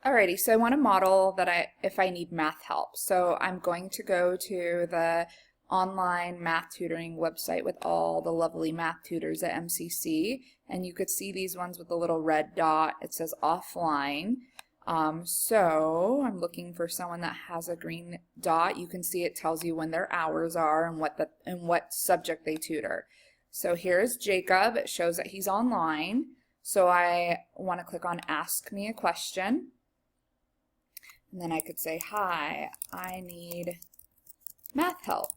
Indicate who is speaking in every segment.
Speaker 1: Alrighty, so I want to model that if I need math help. So I'm going to go to the online math tutoring website with all the lovely math tutors at MCC, and you could see these ones with the little red dot. It says offline. So I'm looking for someone that has a green dot. You can see it tells you when their hours are and what subject they tutor. So here's Jacob. It shows that he's online. So I want to click on Ask Me a Question. And then I could say, hi, I need math help.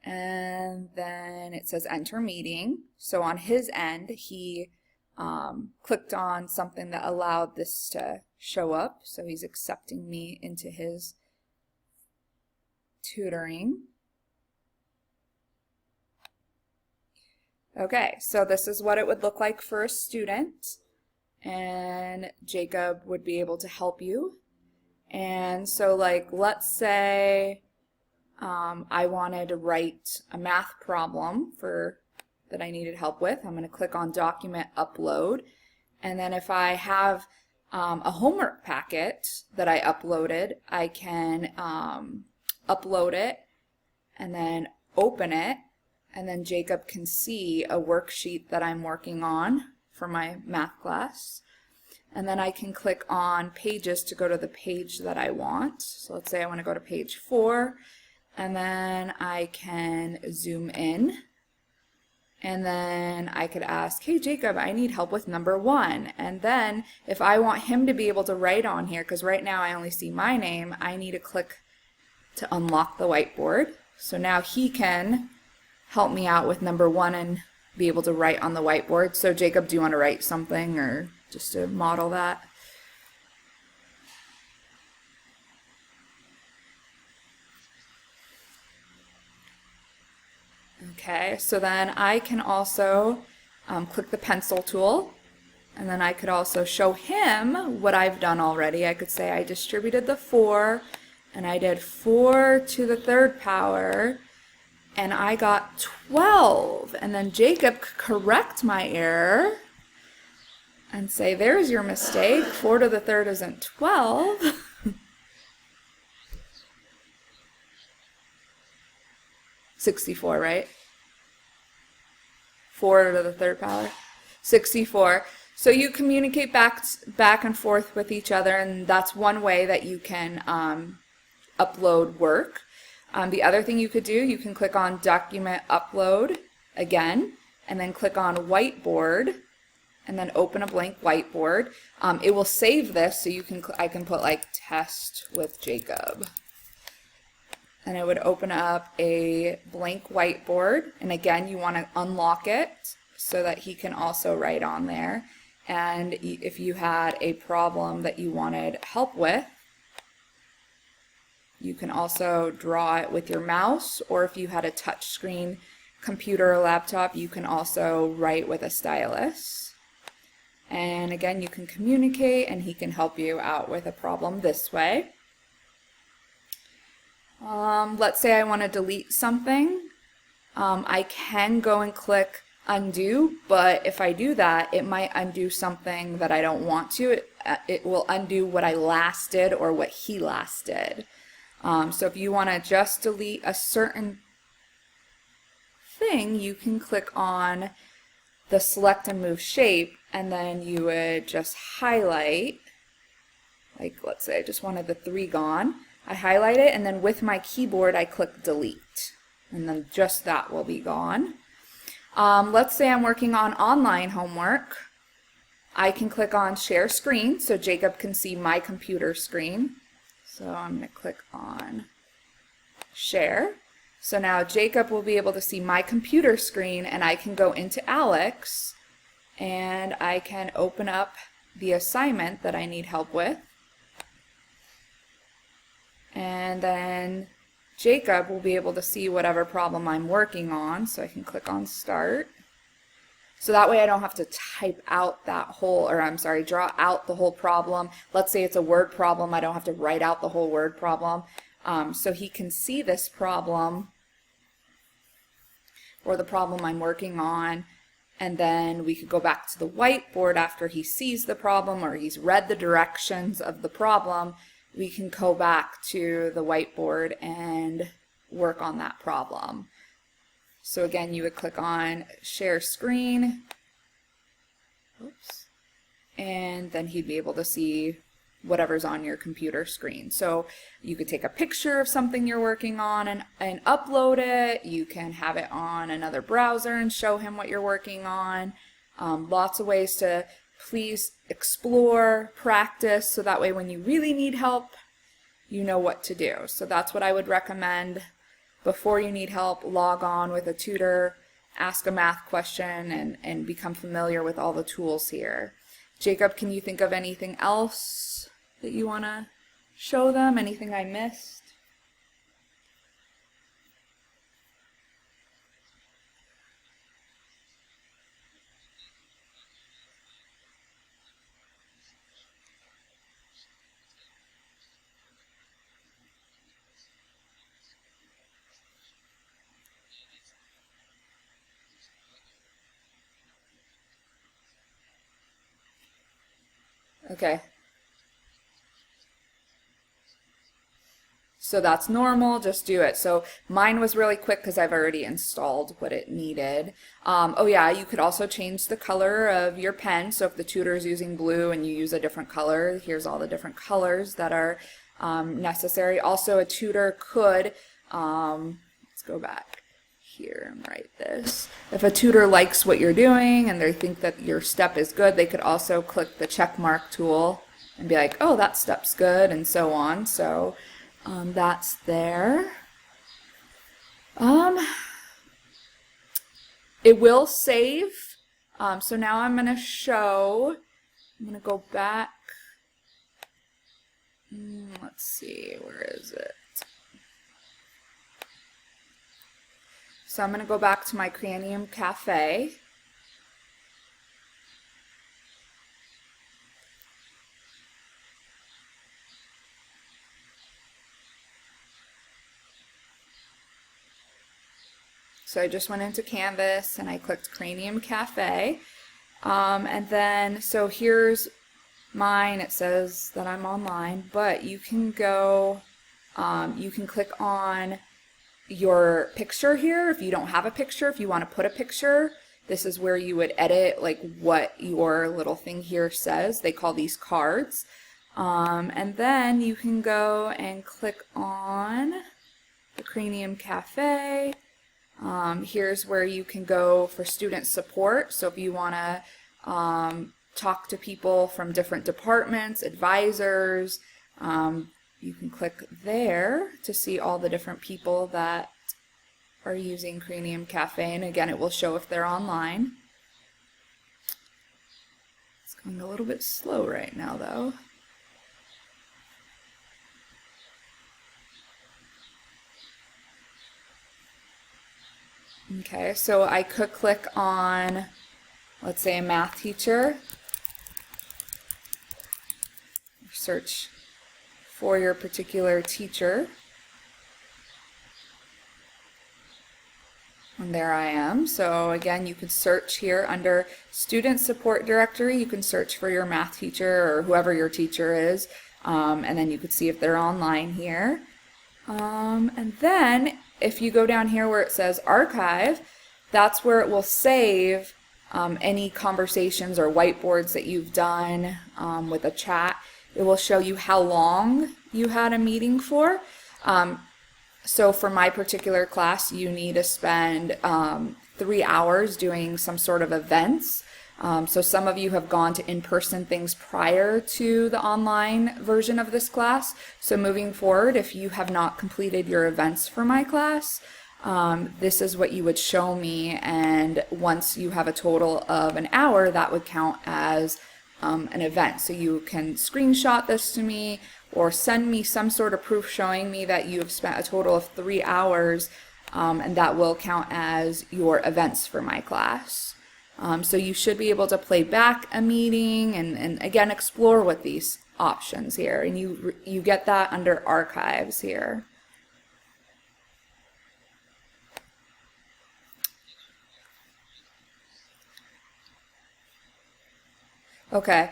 Speaker 1: And then it says enter meeting. So on his end, he clicked on something that allowed this to show up. So he's accepting me into his tutoring. Okay, so this is what it would look like for a student. And Jacob would be able to help you. And so like, let's say I wanted to write a math problem that I needed help with. I'm going to click on document upload. And then if I have a homework packet that I uploaded, I can upload it and then open it. And then Jacob can see a worksheet that I'm working on for my math class. And then I can click on pages to go to the page that I want. So let's say I want to go to page 4, and then I can zoom in. And then I could ask, hey Jacob, I need help with number 1. And then if I want him to be able to write on here, because right now I only see my name, I need to click to unlock the whiteboard. So now he can help me out with number 1 and be able to write on the whiteboard. So Jacob, do you want to write something or just to model that? Okay, so then I can also click the pencil tool, and then I could also show him what I've done already. I could say I distributed the 4, and I did 4 to the 3rd power, and I got 12. And then Jacob could correct my error and say, there's your mistake. 4 to the 3rd isn't 12. $64, right? 4 to the 3rd power. 64. So you communicate back and forth with each other, and that's one way that you can upload work. The other thing you could do, you can click on document upload again, and then click on whiteboard, and then open a blank whiteboard. It will save this, so I can put like test with Jacob, and it would open up a blank whiteboard. And again, you want to unlock it so that he can also write on there. And if you had a problem that you wanted help with, you can also draw it with your mouse, or if you had a touch screen computer or laptop, you can also write with a stylus. And again, you can communicate, and he can help you out with a problem this way. Let's say I want to delete something. I can go and click undo, but if I do that, it might undo something that I don't want to. It will undo what I last did or what he last did. So if you want to just delete a certain thing, you can click on the select and move shape, and then you would just highlight, like let's say I just wanted the 3 gone. I highlight it, and then with my keyboard I click delete, and then just that will be gone. Let's say I'm working on online homework. I can click on share screen so Jacob can see my computer screen. So I'm going to click on share. So now Jacob will be able to see my computer screen, and I can go into Alex and I can open up the assignment that I need help with. And then Jacob will be able to see whatever problem I'm working on. So I can click on start. So that way I don't have to type out that whole, or I'm sorry, draw out the whole problem. Let's say it's a word problem. I don't have to write out the whole word problem. So he can see this problem or the problem I'm working on, and then we could go back to the whiteboard after he sees the problem or he's read the directions of the problem. We can go back to the whiteboard and work on that problem. So again, you would click on share screen. Oops. And then he'd be able to see whatever's on your computer screen. So you could take a picture of something you're working on and upload it. You can have it on another browser and show him what you're working on. Lots of ways to please explore, practice, so that way when you really need help, you know what to do. So that's what I would recommend. Before you need help, log on with a tutor, ask a math question, and become familiar with all the tools here. Jacob, can you think of anything else that you want to show them? Anything I missed? Okay. So that's normal, just do it. So mine was really quick because I've already installed what it needed. Oh yeah, you could also change the color of your pen. So if the tutor is using blue and you use a different color, here's all the different colors that are necessary. Also a tutor could, let's go back here and write this. If a tutor likes what you're doing and they think that your step is good, they could also click the check mark tool and be like, oh, that step's good, and so on. So that's there. It will save. So now I'm going to show, I'm going to go back. Let's see, where is it? So I'm going to go back to my Cranium Cafe. So I just went into Canvas and I clicked Cranium Cafe. And then, so here's mine. It says that I'm online, but you can go, you can click on your picture here. If you don't have a picture, if you want to put a picture, this is where you would edit like what your little thing here says. They call these cards. And then you can go and click on the Cranium Cafe. Here's where you can go for student support. So if you want to talk to people from different departments, advisors, you can click there to see all the different people that are using Cranium Cafe. And again, it will show if they're online. It's going a little bit slow right now, though. Okay, so I could click on, let's say, a math teacher. Search for your particular teacher. And there I am. So again, you could search here under Student Support Directory. You can search for your math teacher or whoever your teacher is. And then you could see if they're online here. And then if you go down here where it says archive, that's where it will save any conversations or whiteboards that you've done with a chat. It will show you how long you had a meeting for. So for my particular class, you need to spend 3 hours doing some sort of events. So some of you have gone to in-person things prior to the online version of this class. So moving forward, if you have not completed your events for my class, this is what you would show me. And once you have a total of an hour, that would count as an event. So you can screenshot this to me or send me some sort of proof showing me that you have spent a total of 3 hours, and that will count as your events for my class. So you should be able to play back a meeting and again explore with these options here, and you get that under archives here. Okay.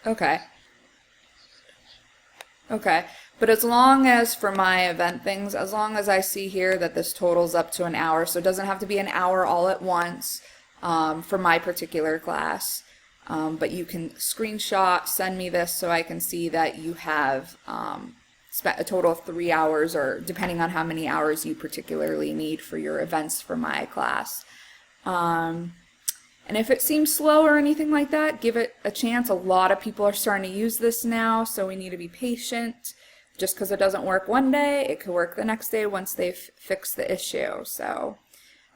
Speaker 1: Okay. Okay. But as long as for my event things, as long as I see here that this totals up to an hour, so it doesn't have to be an hour all at once for my particular class. But you can screenshot, send me this so I can see that you have spent a total of 3 hours, or depending on how many hours you particularly need for your events for my class. And if it seems slow or anything like that, give it a chance. A lot of people are starting to use this now, so we need to be patient. Just because it doesn't work one day, it could work the next day once they've fixed the issue. So,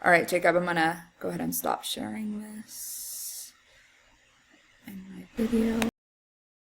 Speaker 1: all right, Jacob, I'm going to go ahead and stop sharing this in my video.